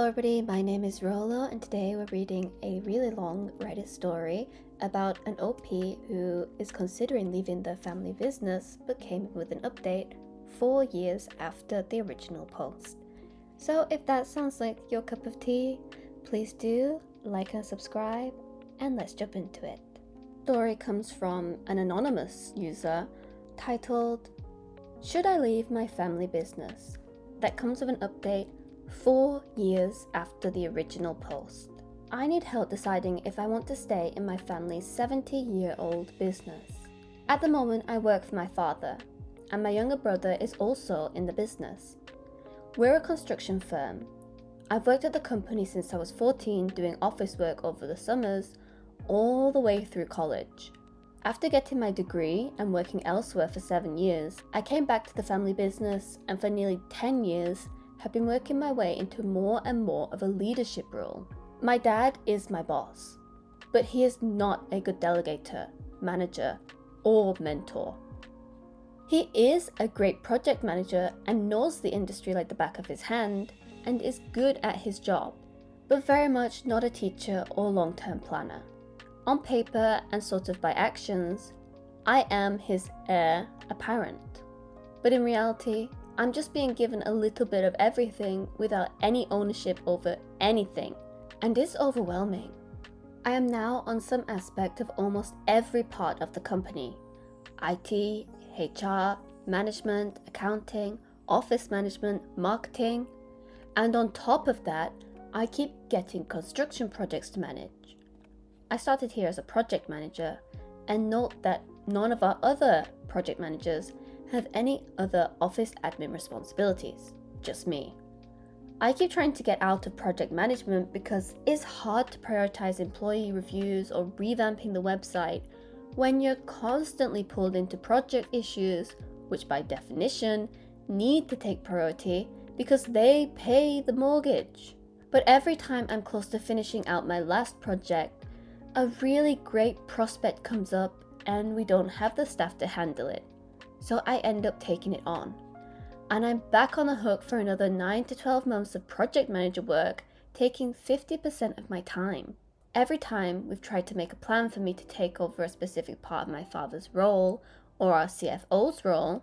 everybody, my name is Rolo and today we're reading a really long Reddit story about an OP who is considering leaving their family business but came with an update 4 years after the original post. So if that sounds like your cup of tea, please do like and subscribe and let's jump into it. The story comes from an anonymous user titled, "Should I Leave My Family Business?" That comes with an update 4 years after the original post. I need help deciding if I want to stay in my family's 70-year-old business. At the moment, I work for my father, and my younger brother is also in the business. We're a construction firm. I've worked at the company since I was 14, doing office work over the summers, all the way through college. After getting my degree and working elsewhere for 7 years, I came back to the family business and for nearly 10 years have been working my way into more and more of a leadership role. My dad is my boss, but he is not a good delegator, manager, or mentor. He is a great project manager and knows the industry like the back of his hand and is good at his job, but very much not a teacher or long-term planner. On paper and sort of by actions, I am his heir apparent, but in reality, I'm just being given a little bit of everything without any ownership over anything, and it's overwhelming. I am now on some aspect of almost every part of the company: IT, HR, management, accounting, office management, marketing, and on top of that, I keep getting construction projects to manage. I started here as a project manager, and note that none of our other project managers have any other office admin responsibilities, just me. I keep trying to get out of project management because it's hard to prioritize employee reviews or revamping the website when you're constantly pulled into project issues, which by definition need to take priority because they pay the mortgage. But every time I'm close to finishing out my last project, a really great prospect comes up and we don't have the staff to handle it. So I end up taking it on. And I'm back on the hook for another 9 to 12 months of project manager work, taking 50% of my time. Every time we've tried to make a plan for me to take over a specific part of my father's role or our CFO's role,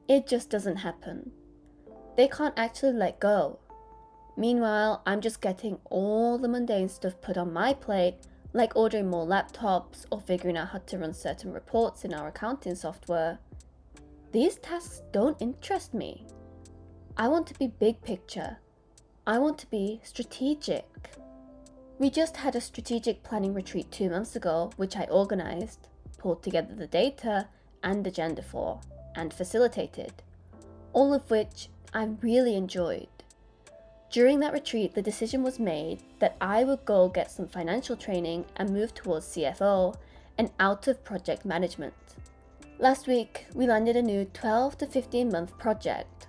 it just doesn't happen. They can't actually let go. Meanwhile, I'm just getting all the mundane stuff put on my plate, like ordering more laptops or figuring out how to run certain reports in our accounting software. These tasks don't interest me. I want to be big picture. I want to be strategic. We just had a strategic planning retreat 2 months ago, which I organized, pulled together the data and agenda for, and facilitated, all of which I really enjoyed. During that retreat, the decision was made that I would go get some financial training and move towards CFO and out of project management. Last week, we landed a new 12 to 15 month project.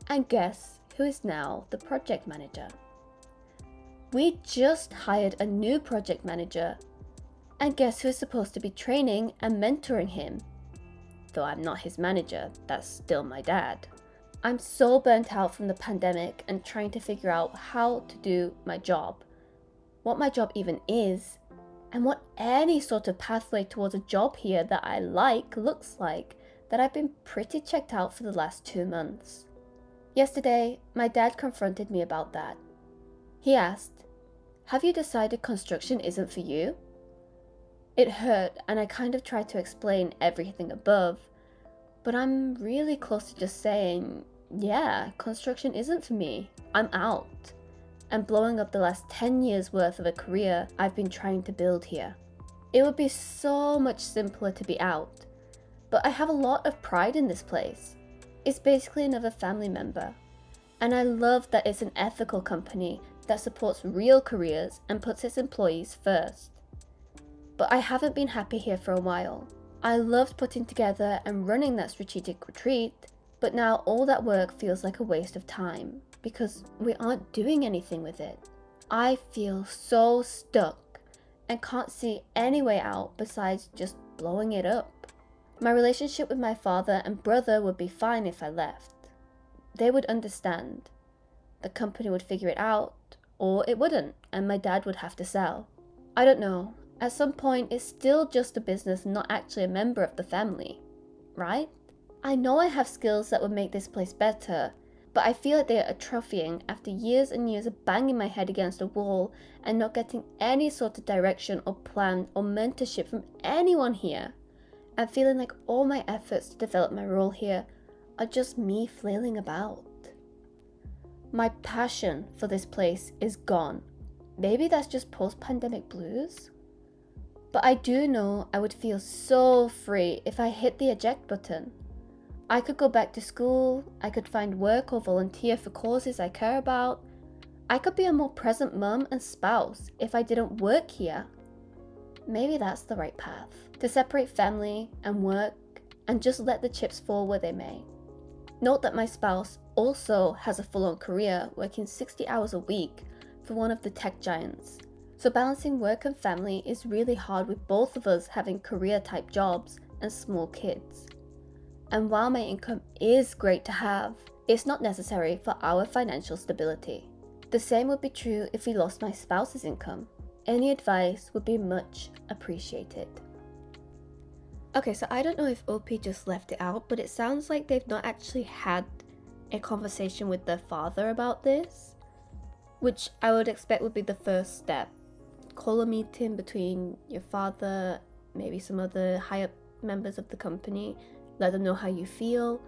And guess who is now the project manager? We just hired a new project manager. And guess who is supposed to be training and mentoring him? Though I'm not his manager, that's still my dad. I'm so burnt out from the pandemic and trying to figure out how to do my job, what my job even is, and what any sort of pathway towards a job here that I like looks like, that I've been pretty checked out for the last 2 months. Yesterday, my dad confronted me about that. He asked, "Have you decided construction isn't for you?" It hurt and I kind of tried to explain everything above, but I'm really close to just saying, yeah, construction isn't for me. I'm out. And blowing up the last 10 years worth of a career I've been trying to build here. It would be so much simpler to be out, but I have a lot of pride in this place. It's basically another family member, and I love that it's an ethical company that supports real careers and puts its employees first. But I haven't been happy here for a while. I loved putting together and running that strategic retreat, but now all that work feels like a waste of time because we aren't doing anything with it. I feel so stuck and can't see any way out besides just blowing it up. My relationship with my father and brother would be fine if I left. They would understand. the company would figure it out, or it wouldn't, and my dad would have to sell. I don't know. At some point, it's still just a business, not actually a member of the family, right? I know I have skills that would make this place better, but I feel like they are atrophying after years and years of banging my head against a wall and not getting any sort of direction or plan or mentorship from anyone here. And feeling like all my efforts to develop my role here are just me flailing about. My passion for this place is gone. Maybe that's just post-pandemic blues? But I do know I would feel so free if I hit the eject button. I could go back to school, I could find work or volunteer for causes I care about. I could be a more present mum and spouse if I didn't work here. Maybe that's the right path, to separate family and work and just let the chips fall where they may. Note that my spouse also has a full-on career, working 60 hours a week for one of the tech giants. So balancing work and family is really hard with both of us having career-type jobs and small kids. And while my income is great to have, it's not necessary for our financial stability. The same would be true if we lost my spouse's income. Any advice would be much appreciated. Okay, so I don't know if OP just left it out, but it sounds like they've not actually had a conversation with their father about this, which I would expect would be the first step. Call a meeting between your father, maybe some other higher members of the company, let them know how you feel,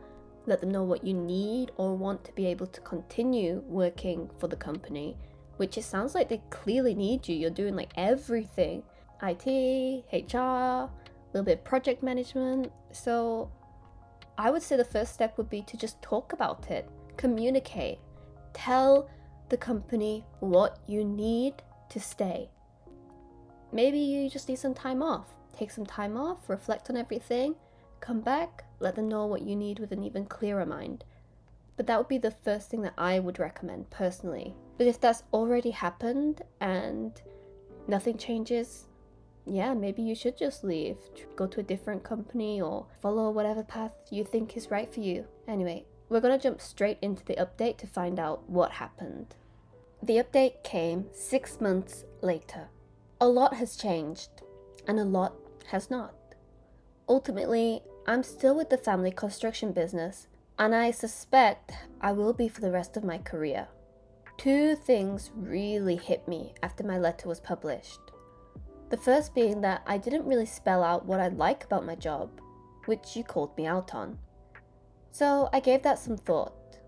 let them know what you need or want to be able to continue working for the company, which it sounds like they clearly need you. You're doing like everything, IT, HR, a little bit of project management. So I would say the first step would be to just talk about it, communicate, tell the company what you need to stay. Maybe you just need some time off. Take some time off, reflect on everything, come back, let them know what you need with an even clearer mind. But that would be the first thing that I would recommend personally. But if that's already happened and nothing changes, yeah, maybe you should just leave. Go to a different company or follow whatever path you think is right for you. Anyway, we're going to jump straight into the update to find out what happened. The update came 6 months later. A lot has changed, and a lot has not. Ultimately, I'm still with the family construction business, and I suspect I will be for the rest of my career. 2 things really hit me after my letter was published. The first being that I didn't really spell out what I like about my job, which you called me out on. So I gave that some thought.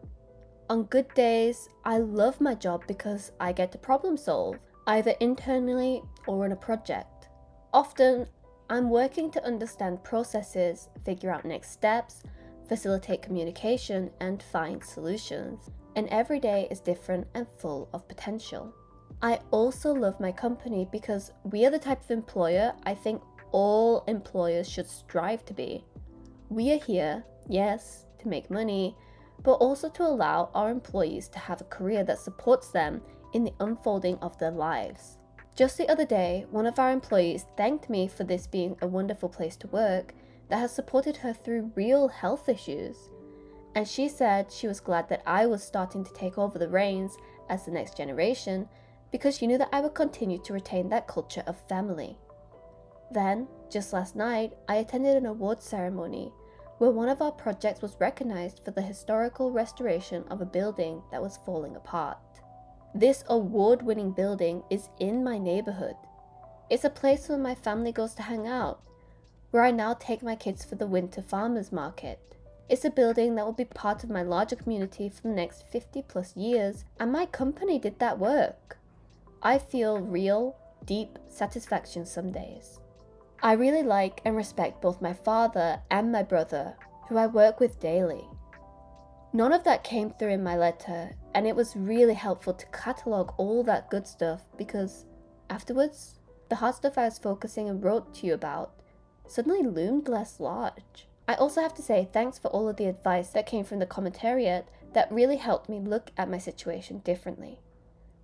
On good days, I love my job because I get to problem solve, either internally or on a project. Often, I'm working to understand processes, figure out next steps, facilitate communication, and find solutions. And every day is different and full of potential. I also love my company because we are the type of employer I think all employers should strive to be. We are here, yes, to make money, but also to allow our employees to have a career that supports them in the unfolding of their lives. Just the other day, one of our employees thanked me for this being a wonderful place to work that has supported her through real health issues. And she said she was glad that I was starting to take over the reins as the next generation because she knew that I would continue to retain that culture of family. Then, just last night, I attended an awards ceremony where one of our projects was recognized for the historical restoration of a building that was falling apart. This award-winning building is in my neighborhood. It's a place where my family goes to hang out, where I now take my kids for the winter farmers market. It's a building that will be part of my larger community for the next 50 plus years, and my company did that work. I feel real, deep satisfaction some days. I really like and respect both my father and my brother, who I work with daily. None of that came through in my letter, and it was really helpful to catalogue all that good stuff because afterwards, the hard stuff I was focusing and wrote to you about suddenly loomed less large. I also have to say thanks for all of the advice that came from the commentariat that really helped me look at my situation differently.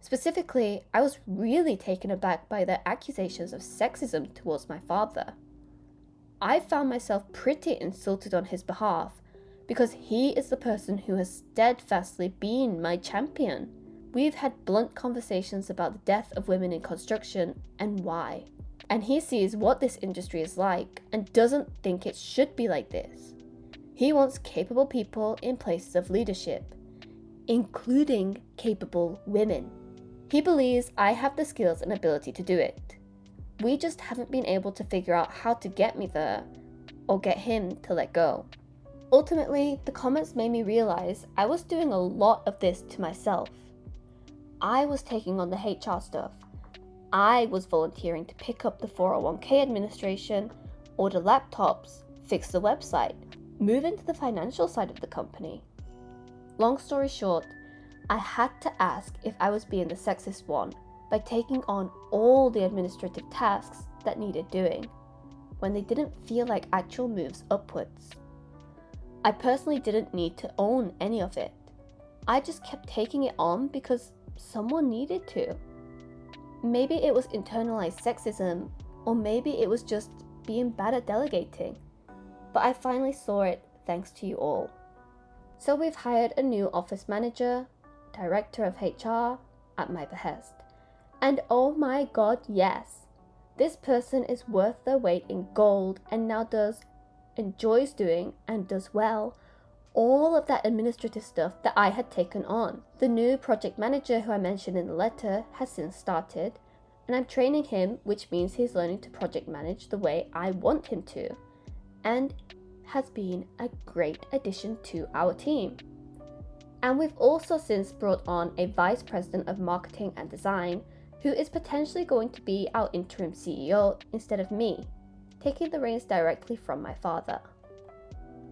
Specifically, I was really taken aback by the accusations of sexism towards my father. I found myself pretty insulted on his behalf because he is the person who has steadfastly been my champion. We've had blunt conversations about the death of women in construction and why. And he sees what this industry is like and doesn't think it should be like this. He wants capable people in places of leadership, including capable women. He believes I have the skills and ability to do it. We just haven't been able to figure out how to get me there or get him to let go. Ultimately, the comments made me realize I was doing a lot of this to myself. I was taking on the HR stuff. I was volunteering to pick up the 401k administration, order laptops, fix the website, move into the financial side of the company. Long story short, I had to ask if I was being the sexist one by taking on all the administrative tasks that needed doing, when they didn't feel like actual moves upwards. I personally didn't need to own any of it. I just kept taking it on because someone needed to. Maybe it was internalized sexism, or maybe it was just being bad at delegating. But I finally saw it thanks to you all. So we've hired a new office manager, director of HR, at my behest. And oh my god, yes! This person is worth their weight in gold and now enjoys doing and does well all of that administrative stuff that I had taken on. The new project manager who I mentioned in the letter has since started, and I'm training him, which means he's learning to project manage the way I want him to, and has been a great addition to our team. And we've also since brought on a vice president of marketing and design who is potentially going to be our interim CEO instead of me, taking the reins directly from my father.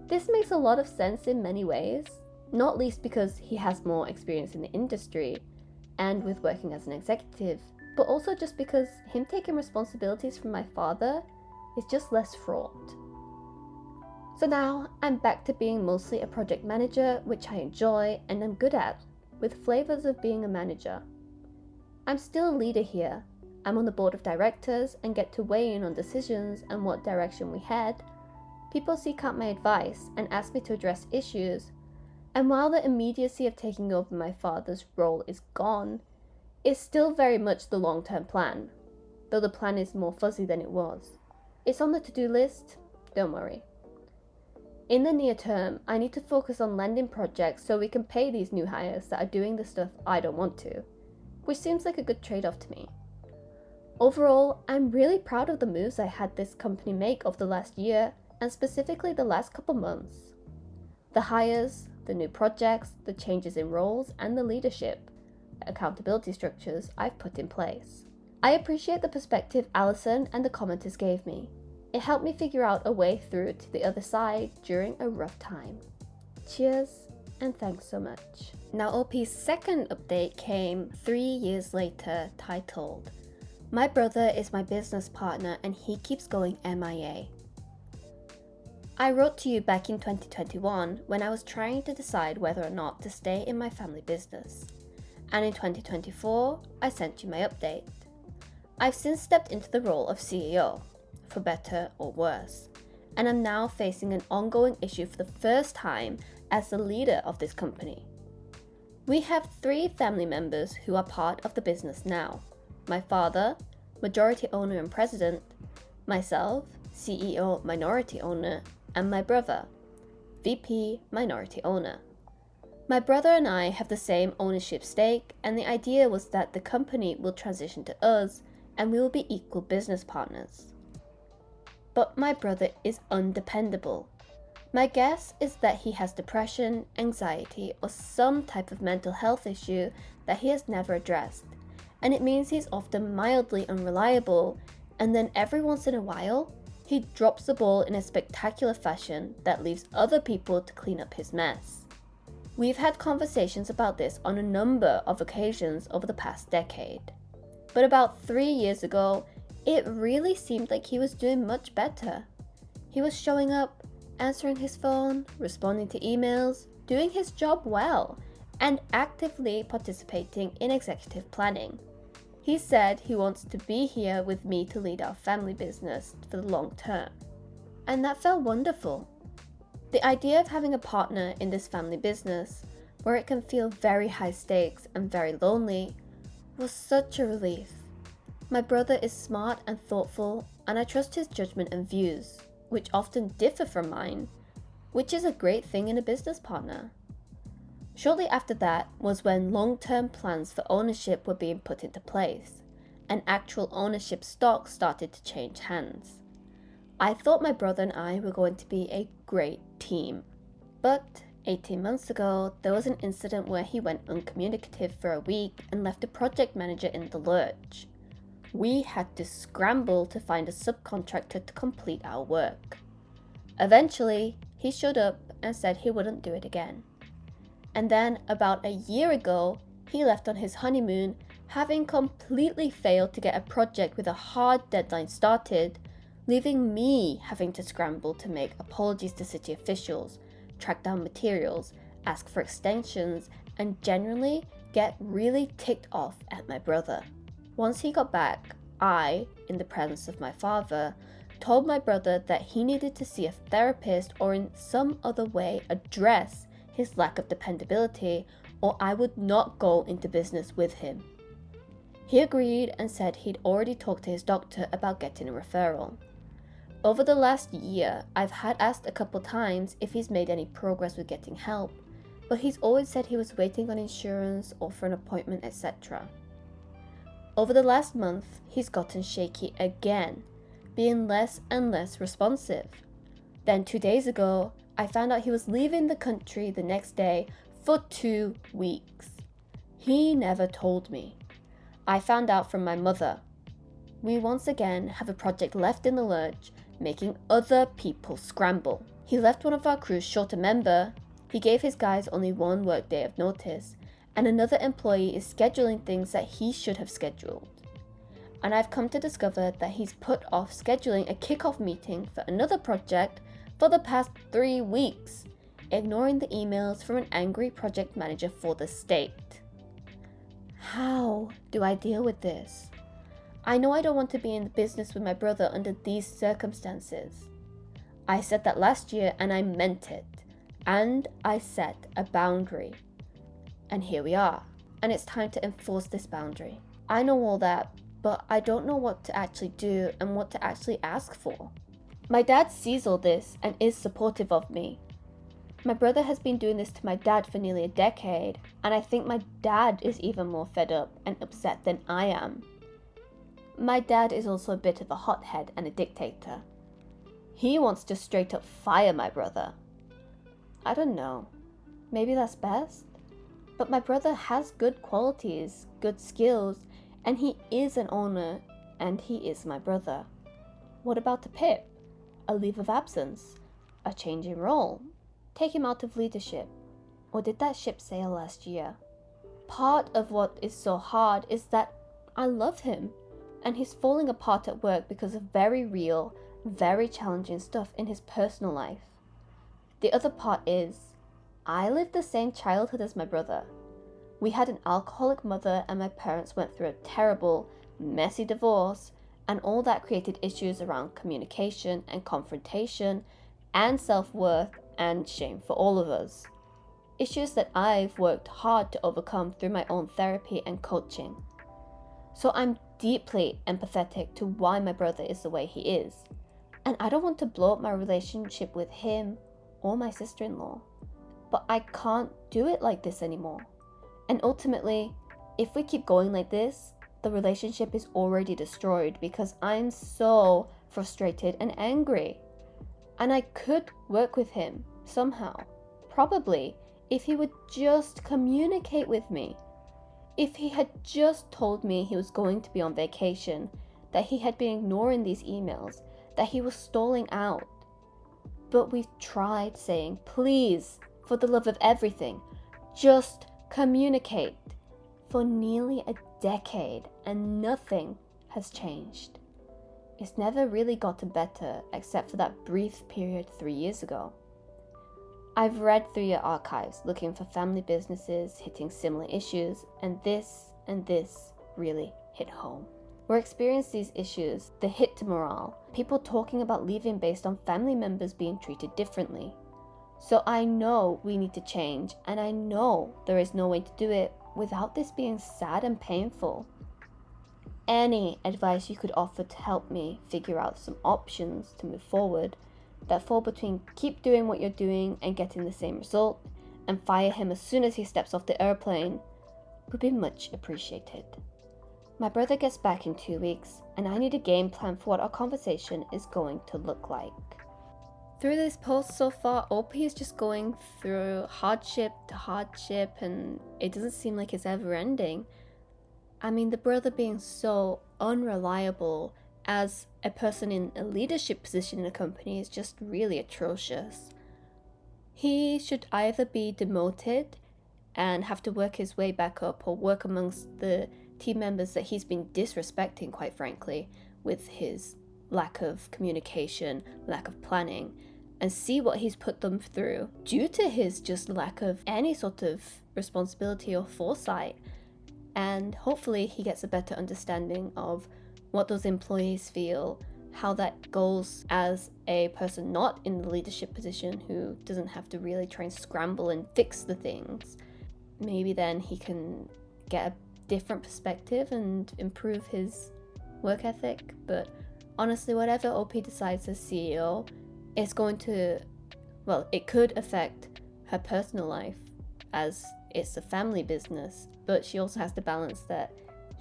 This makes a lot of sense in many ways, not least because he has more experience in the industry and with working as an executive, but also just because him taking responsibilities from my father is just less fraught. So now I'm back to being mostly a project manager, which I enjoy and am good at, with flavors of being a manager. I'm still a leader here. I'm on the board of directors and get to weigh in on decisions and what direction we head. People seek out my advice and ask me to address issues, and while the immediacy of taking over my father's role is gone, it's still very much the long-term plan, though the plan is more fuzzy than it was. It's on the to-do list, don't worry. In the near term, I need to focus on landing projects so we can pay these new hires that are doing the stuff I don't want to, which seems like a good trade-off to me. Overall, I'm really proud of the moves I had this company make over the last year, and specifically the last couple months. The hires, the new projects, the changes in roles, and the leadership, accountability structures I've put in place. I appreciate the perspective Alison and the commenters gave me. It helped me figure out a way through to the other side during a rough time. Cheers, and thanks so much. Now OP's second update came 3 years later, titled, "My brother is my business partner and he keeps going MIA." I wrote to you back in 2021 when I was trying to decide whether or not to stay in my family business. And in 2024, I sent you my update. I've since stepped into the role of CEO, for better or worse, and I'm now facing an ongoing issue for the first time as the leader of this company. We have 3 family members who are part of the business now. My father, majority owner and president, myself, CEO minority owner, and my brother, VP minority owner. My brother and I have the same ownership stake, and the idea was that the company will transition to us and we will be equal business partners. But my brother is undependable. My guess is that he has depression, anxiety, or some type of mental health issue that he has never addressed, and it means he's often mildly unreliable, and then every once in a while, he drops the ball in a spectacular fashion that leaves other people to clean up his mess. We've had conversations about this on a number of occasions over the past decade. But about 3 years ago, it really seemed like he was doing much better. He was showing up, answering his phone, responding to emails, doing his job well, and actively participating in executive planning. He said he wants to be here with me to lead our family business for the long term. And that felt wonderful. The idea of having a partner in this family business where it can feel very high stakes and very lonely, was such a relief. My brother is smart and thoughtful, and I trust his judgment and views, which often differ from mine, which is a great thing in a business partner. Shortly after that was when long-term plans for ownership were being put into place, and actual ownership stock started to change hands. I thought my brother and I were going to be a great team, but 18 months ago, there was an incident where he went uncommunicative for a week and left a project manager in the lurch. We had to scramble to find a subcontractor to complete our work. Eventually, he showed up and said he wouldn't do it again. And then, about a year ago, he left on his honeymoon, having completely failed to get a project with a hard deadline started, leaving me having to scramble to make apologies to city officials, track down materials, ask for extensions, and generally get really ticked off at my brother. Once he got back, I, in the presence of my father, told my brother that he needed to see a therapist or in some other way address his lack of dependability, or I would not go into business with him. He agreed and said he'd already talked to his doctor about getting a referral. Over the last year, I've had asked a couple times if he's made any progress with getting help, but he's always said he was waiting on insurance or for an appointment, etc. Over the last month, he's gotten shaky again, being less and less responsive. Then 2 days ago, I found out he was leaving the country the next day for 2 weeks. He never told me. I found out from my mother. We once again have a project left in the lurch, making other people scramble. He left one of our crews short a member, he gave his guys only 1 work day of notice, and another employee is scheduling things that he should have scheduled. And I've come to discover that he's put off scheduling a kickoff meeting for another project for the past 3 weeks, ignoring the emails from an angry project manager for the state. How do I deal with this? I know I don't want to be in the business with my brother under these circumstances. I said that last year and I meant it. And I set a boundary. And here we are. And it's time to enforce this boundary. I know all that, but I don't know what to actually do and what to actually ask for. My dad sees all this and is supportive of me. My brother has been doing this to my dad for nearly a decade, and I think my dad is even more fed up and upset than I am. My dad is also a bit of a hothead and a dictator. He wants to straight up fire my brother. I don't know. Maybe that's best? But my brother has good qualities, good skills, and he is an owner, and he is my brother. What about the PIP? A leave of absence? A change in role? Take him out of leadership? Or did that ship sail last year? Part of what is so hard is that I love him, and he's falling apart at work because of very real, very challenging stuff in his personal life. The other part is, I lived the same childhood as my brother. We had an alcoholic mother and my parents went through a terrible, messy divorce, and all that created issues around communication and confrontation and self-worth and shame for all of us. Issues that I've worked hard to overcome through my own therapy and coaching. So I'm deeply empathetic to why my brother is the way he is. And I don't want to blow up my relationship with him or my sister-in-law. But I can't do it like this anymore. And ultimately, if we keep going like this, the relationship is already destroyed because I'm so frustrated and angry. And I could work with him somehow, probably, if he would just communicate with me. If he had just told me he was going to be on vacation, that he had been ignoring these emails, that he was stalling out. But we've tried saying, please, for the love of everything, just communicate, for nearly a decade, and nothing has changed. It's never really gotten better except for that brief period 3 years ago. I've read through your archives looking for family businesses hitting similar issues, and this really hit home. We're experiencing these issues, the hit to morale, people talking about leaving based on family members being treated differently. So I know we need to change, and I know there is no way to do it without this being sad and painful. Any advice you could offer to help me figure out some options to move forward that fall between keep doing what you're doing and getting the same result, and fire him as soon as he steps off the airplane, would be much appreciated. My brother gets back in 2 weeks, and I need a game plan for what our conversation is going to look like. Through this post so far, OP is just going through hardship to hardship, and it doesn't seem like it's ever ending. I mean, the brother being so unreliable as a person in a leadership position in a company is just really atrocious. He should either be demoted and have to work his way back up, or work amongst the team members that he's been disrespecting, quite frankly, with his lack of communication, lack of planning, and see what he's put them through due to his just lack of any sort of responsibility or foresight. And hopefully he gets a better understanding of what those employees feel, how that goes as a person not in the leadership position who doesn't have to really try and scramble and fix the things. Maybe then he can get a different perspective and improve his work ethic. But honestly, whatever OP decides as CEO, it's going to, well, it could affect her personal life as it's a family business, but she also has to balance that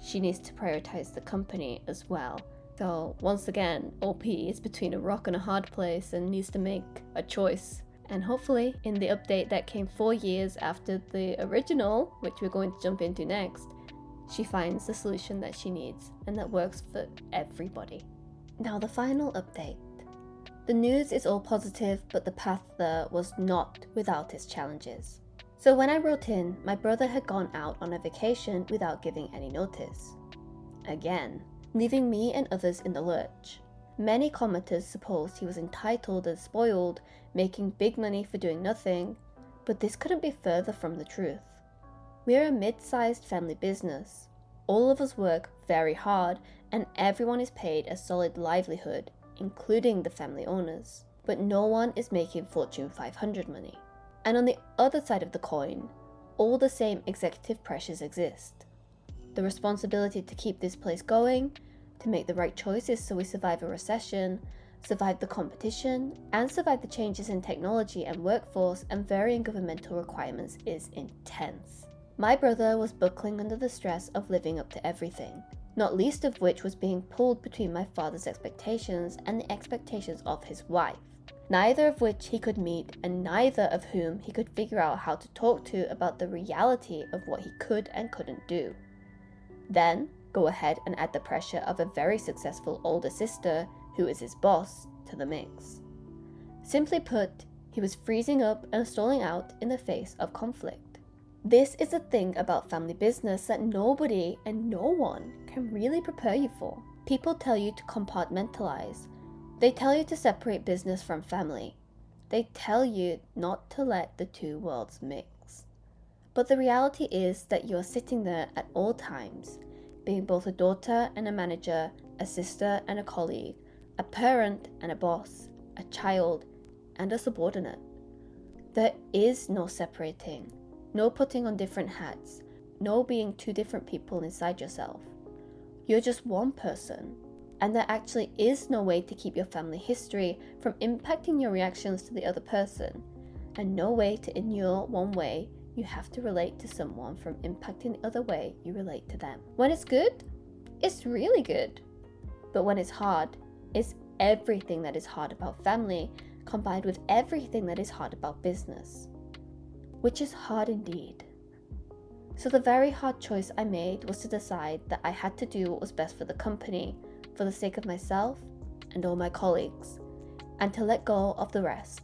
she needs to prioritize the company as well. So once again, OP is between a rock and a hard place and needs to make a choice. And hopefully in the update that came 4 years after the original, which we're going to jump into next, she finds the solution that she needs and that works for everybody. Now the final update. The news is all positive, but the path there was not without its challenges. So when I wrote in, my brother had gone out on a vacation without giving any notice. Again, leaving me and others in the lurch. Many commenters supposed he was entitled and spoiled, making big money for doing nothing, but this couldn't be further from the truth. We're a mid-sized family business. All of us work very hard, and everyone is paid a solid livelihood, including the family owners. But no one is making Fortune 500 money. And on the other side of the coin, all the same executive pressures exist. The responsibility to keep this place going, to make the right choices so we survive a recession, survive the competition, and survive the changes in technology and workforce and varying governmental requirements is intense. My brother was buckling under the stress of living up to everything, not least of which was being pulled between my father's expectations and the expectations of his wife, neither of which he could meet and neither of whom he could figure out how to talk to about the reality of what he could and couldn't do. Then, go ahead and add the pressure of a very successful older sister, who is his boss, to the mix. Simply put, he was freezing up and stalling out in the face of conflict. This is a thing about family business that nobody and no one can really prepare you for. People tell you to compartmentalize. They tell you to separate business from family. They tell you not to let the two worlds mix. But the reality is that you're sitting there at all times, being both a daughter and a manager, a sister and a colleague, a parent and a boss, a child and a subordinate. There is no separating, no putting on different hats, no being two different people inside yourself. You're just one person. And there actually is no way to keep your family history from impacting your reactions to the other person, and no way to inure one way you have to relate to someone from impacting the other way you relate to them. When it's good, it's really good. But when it's hard, it's everything that is hard about family combined with everything that is hard about business, which is hard indeed. So the very hard choice I made was to decide that I had to do what was best for the company, for the sake of myself and all my colleagues, and to let go of the rest.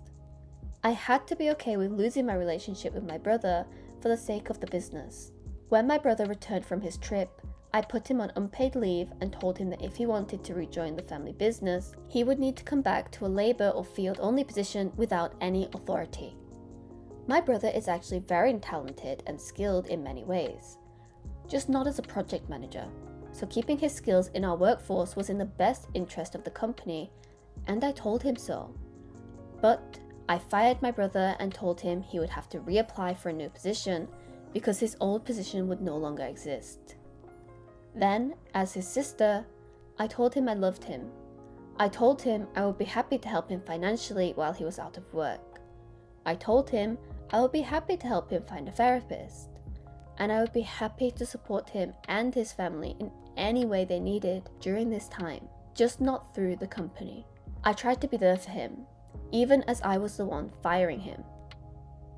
I had to be okay with losing my relationship with my brother for the sake of the business. When my brother returned from his trip, I put him on unpaid leave and told him that if he wanted to rejoin the family business, he would need to come back to a labor or field-only position without any authority. My brother is actually very talented and skilled in many ways, just not as a project manager. So keeping his skills in our workforce was in the best interest of the company, and I told him so. But I fired my brother and told him he would have to reapply for a new position because his old position would no longer exist. Then, as his sister, I told him I loved him. I told him I would be happy to help him financially while he was out of work. I told him I would be happy to help him find a therapist. And I would be happy to support him and his family in any way they needed during this time, just not through the company. I tried to be there for him, even as I was the one firing him.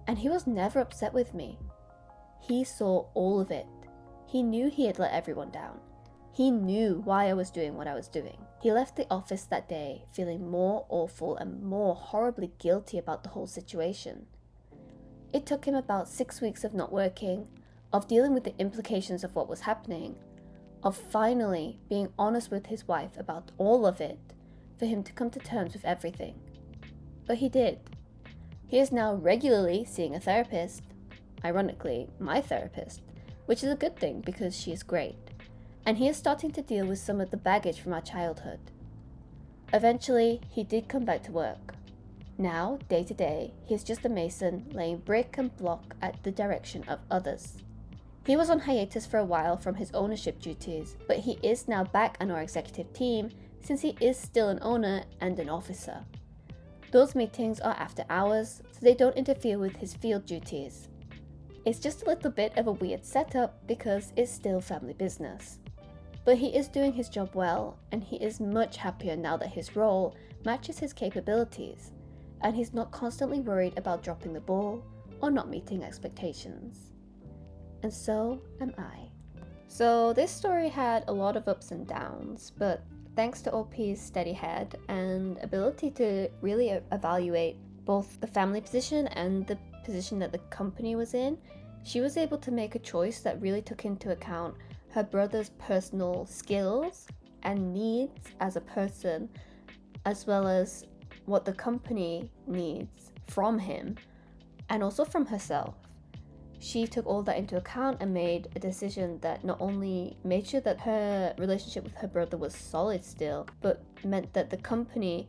And he was never upset with me. He saw all of it. He knew he had let everyone down. He knew why I was doing what I was doing. He left the office that day feeling more awful and more horribly guilty about the whole situation. It took him about 6 weeks of not working, of dealing with the implications of what was happening, of finally being honest with his wife about all of it, for him to come to terms with everything. But he did. He is now regularly seeing a therapist, ironically, my therapist, which is a good thing because she is great, and he is starting to deal with some of the baggage from our childhood. Eventually, he did come back to work. Now, day to day, he is just a mason laying brick and block at the direction of others. He was on hiatus for a while from his ownership duties, but he is now back on our executive team since he is still an owner and an officer. Those meetings are after hours, so they don't interfere with his field duties. It's just a little bit of a weird setup because it's still family business. But he is doing his job well, and he is much happier now that his role matches his capabilities, and he's not constantly worried about dropping the ball or not meeting expectations. And so am I. So this story had a lot of ups and downs, but thanks to OP's steady head and ability to really evaluate both the family position and the position that the company was in, she was able to make a choice that really took into account her brother's personal skills and needs as a person, as well as what the company needs from him and also from herself. She took all that into account and made a decision that not only made sure that her relationship with her brother was solid still, but meant that the company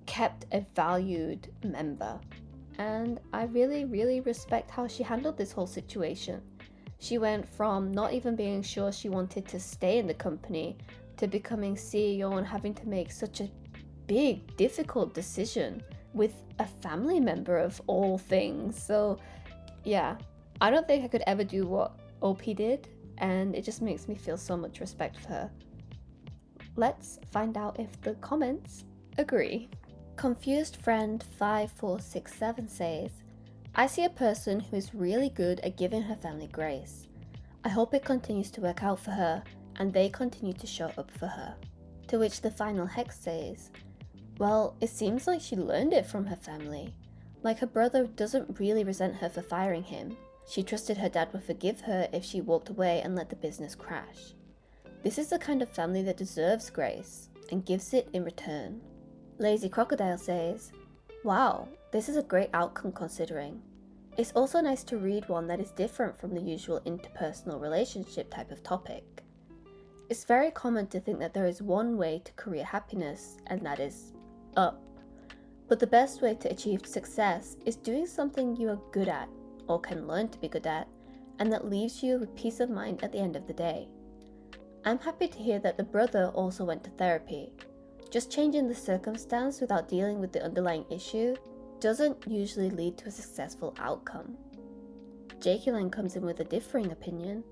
kept a valued member. And I really, really respect how she handled this whole situation. She went from not even being sure she wanted to stay in the company to becoming CEO and having to make such a big, difficult decision with a family member of all things. So yeah, I don't think I could ever do what OP did, and it just makes me feel so much respect for her. Let's find out if the comments agree. Confused Friend 5467 says, I see a person who is really good at giving her family grace. I hope it continues to work out for her and they continue to show up for her. To which the final hex says, well, it seems like she learned it from her family. Like her brother doesn't really resent her for firing him. She trusted her dad would forgive her if she walked away and let the business crash. This is the kind of family that deserves grace and gives it in return. Lazy Crocodile says, wow, this is a great outcome considering. It's also nice to read one that is different from the usual interpersonal relationship type of topic. It's very common to think that there is one way to career happiness, and that is up. But the best way to achieve success is doing something you are good at, or can learn to be good at, and that leaves you with peace of mind at the end of the day. I'm happy to hear that the brother also went to therapy. Just changing the circumstance without dealing with the underlying issue doesn't usually lead to a successful outcome. Jaqueline comes in with a differing opinion,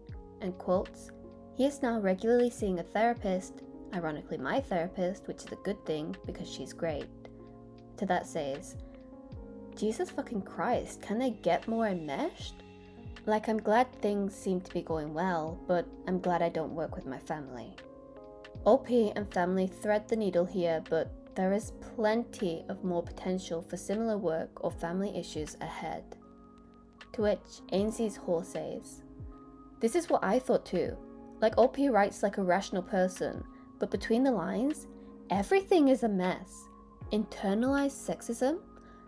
and quotes, he is now regularly seeing a therapist, ironically my therapist, which is a good thing because she's great. To that says, Jesus fucking Christ, can they get more enmeshed? Like, I'm glad things seem to be going well, but I'm glad I don't work with my family. OP and family thread the needle here, but there is plenty of more potential for similar work or family issues ahead. To which Ainsley's Whore says, this is what I thought too. Like, OP writes like a rational person, but between the lines, everything is a mess. Internalized sexism?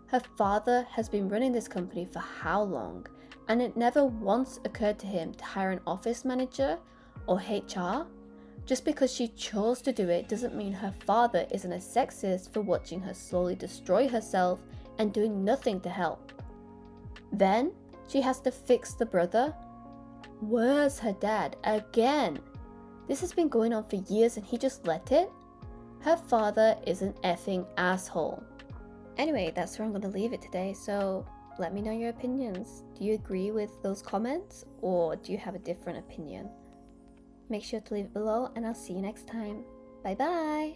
Her father has been running this company for how long, and it never once occurred to him to hire an office manager or HR? Just because she chose to do it doesn't mean her father isn't a sexist for watching her slowly destroy herself and doing nothing to help. Then she has to fix the brother. Where's her dad again? This has been going on for years and he just let it? Her father is an effing asshole. Anyway, that's where I'm going to leave it today, so let me know your opinions. Do you agree with those comments or do you have a different opinion? Make sure to leave it below and I'll see you next time. Bye bye!